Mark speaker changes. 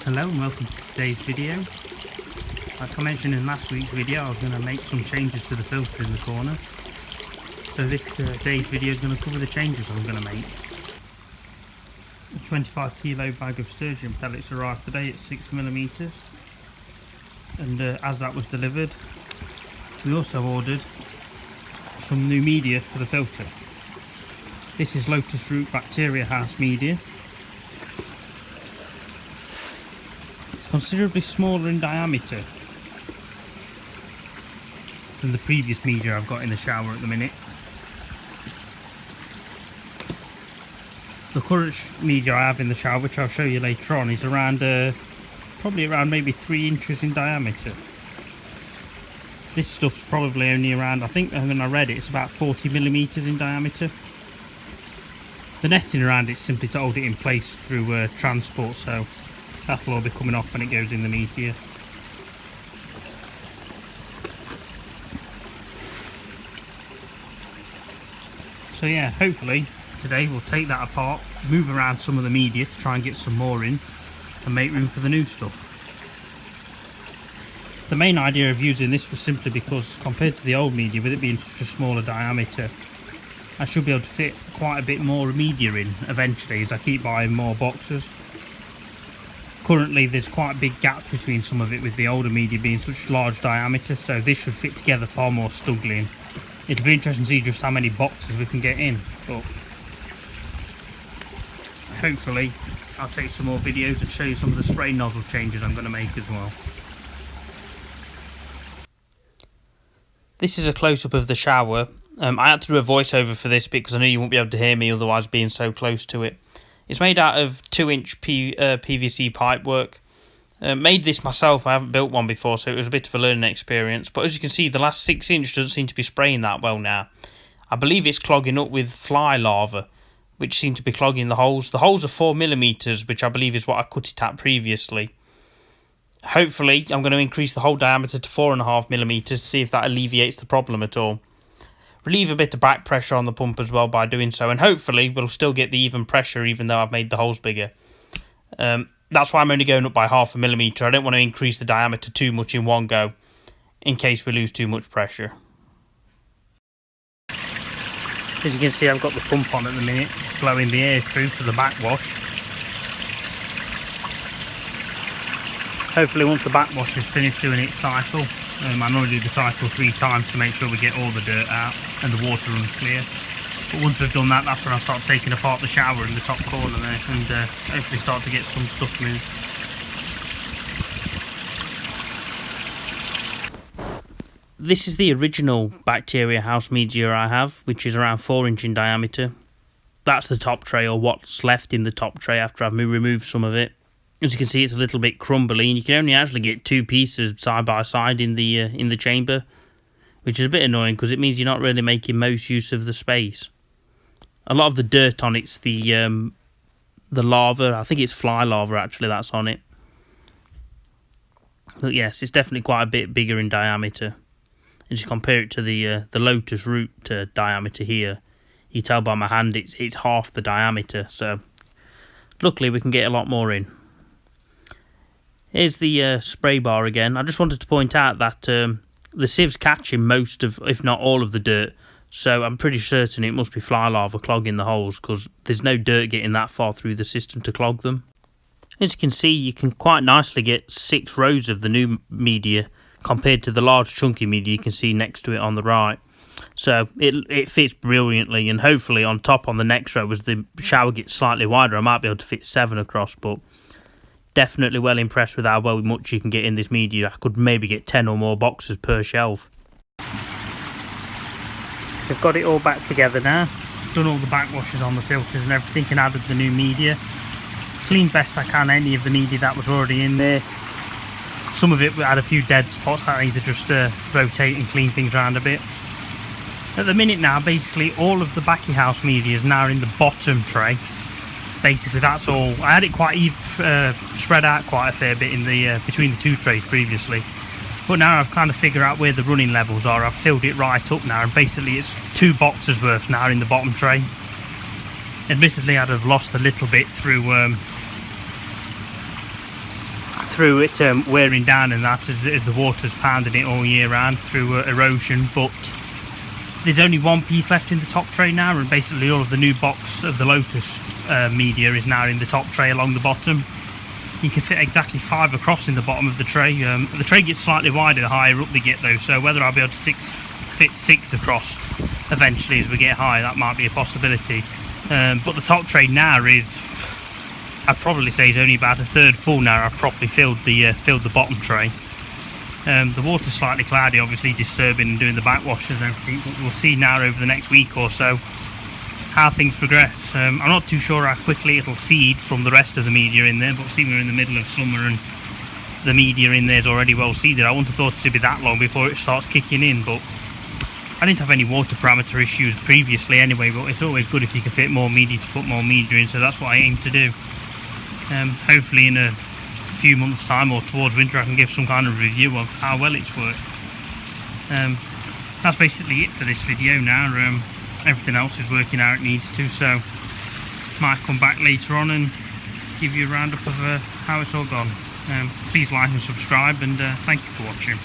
Speaker 1: Hello and welcome to today's video. Like I mentioned in last week's video, I was going to make some changes to the filter in the corner. So this today's video is going to cover the changes I'm going to make. A 25 kilo bag of sturgeon pellets arrived today at 6mm, and as that was delivered, we also ordered some new media for the filter. This is Lotus Root Bacteria House media. It's considerably smaller in diameter than the previous media I've got in the shower at the minute. The current media I have in the shower, which I'll show you later on, is around probably around maybe 3 inches in diameter. This stuff's probably only around, I think when I read it, it's about 40mm in diameter. The netting around it's simply to hold it in place through transport, so that'll all be coming off when it goes in the media. So yeah, hopefully today we'll take that apart, move around some of the media to try and get some more in and make room for the new stuff. The main idea of using this was simply because compared to the old media, with it being such a smaller diameter, I should be able to fit quite a bit more media in eventually as I keep buying more boxes. Currently there's quite a big gap between some of it with the older media being such large diameter, so this should fit together far more snugly. It'll be interesting to see just how many boxes we can get in, but hopefully I'll take some more videos and show you some of the spray nozzle changes I'm going to make as well. This is a close-up of the shower. I had to do a voiceover for this because I knew you wouldn't be able to hear me otherwise being so close to it. It's made out of 2-inch PVC pipework. Made this myself, I haven't built one before, so it was a bit of a learning experience. But as you can see, the last 6 inch doesn't seem to be spraying that well now. I believe it's clogging up with fly larvae, which seem to be clogging the holes. The holes are 4mm, which I believe is what I cut it at previously. Hopefully, I'm going to increase the hole diameter to 4.5mm to see if that alleviates the problem at all. Relieve a bit of back pressure on the pump as well by doing so, and hopefully we'll still get the even pressure even though I've made the holes bigger. That's why I'm only going up by 0.5mm. I don't want to increase the diameter too much in one go in case we lose too much pressure. As you can see, I've got the pump on at the minute, blowing the air through for the backwash. Hopefully once the backwash is finished doing its cycle, I normally do the cycle 3 times to make sure we get all the dirt out and the water runs clear. But once we've done that, that's when I start taking apart the shower in the top corner there and hopefully start to get some stuff moved. This is the original Bacteria House media I have, which is around 4 inch in diameter. That's the top tray, or what's left in the top tray after I've removed some of it. As you can see, it's a little bit crumbly, and you can only actually get 2 pieces side by side in the chamber, which is a bit annoying because it means you're not really making most use of the space. A lot of the dirt on it's the larva. I think it's fly larva actually that's on it. But yes, it's definitely quite a bit bigger in diameter. As you compare it to the Lotus Root diameter here, you tell by my hand it's half the diameter. So luckily we can get a lot more in. Here's the spray bar again. I just wanted to point out that the siev's catching most of, if not all of the dirt. So I'm pretty certain it must be fly larvae clogging the holes because there's no dirt getting that far through the system to clog them. As you can see, you can quite nicely get 6 rows of the new media compared to the large chunky media you can see next to it on the right. So it fits brilliantly, and hopefully on top on the next row, as the shower gets slightly wider, I might be able to fit 7 across, but definitely well impressed with how much you can get in this media. I could maybe get 10 or more boxes per shelf. We've got it all back together now. Done all the backwashes on the filters and everything, and added the new media. Cleaned best I can any of the media that was already in there. Some of it had a few dead spots that I need to just rotate and clean things around a bit. At the minute now, basically all of the Baccy House media is now in the bottom tray. Basically that's all. I had it quite spread out quite a fair bit in the between the 2 trays previously, but now I've kind of figured out where the running levels are. I've filled it right up now, and basically it's 2 boxes worth now in the bottom tray. Admittedly I'd have lost a little bit through through it wearing down and that as the water's pounded it all year round through erosion. But there's only one piece left in the top tray now, and basically all of the new box of the Lotus media is now in the top tray along the bottom. You can fit exactly 5 across in the bottom of the tray. The tray gets slightly wider the higher up they get though, so whether I'll be able to fit 6 across eventually as we get higher, that might be a possibility. But the top tray now is, I'd probably say, is only about a third full now. I've properly filled the bottom tray. The water's slightly cloudy, obviously disturbing and doing the backwashes and everything, but we'll see now over the next week or so how things progress. I'm not too sure how quickly it'll seed from the rest of the media in there, but seeing we're in the middle of summer and the media in there is already well seeded, I wouldn't have thought it would be that long before it starts kicking in. But I didn't have any water parameter issues previously anyway, but it's always good if you can fit more media to put more media in, so that's what I aim to do. Hopefully in a few months time or towards winter I can give some kind of review of how well it's worked. That's basically it for this video now. Everything else is working how it needs to, so might come back later on and give you a roundup of how it's all gone. Please like and subscribe, and thank you for watching.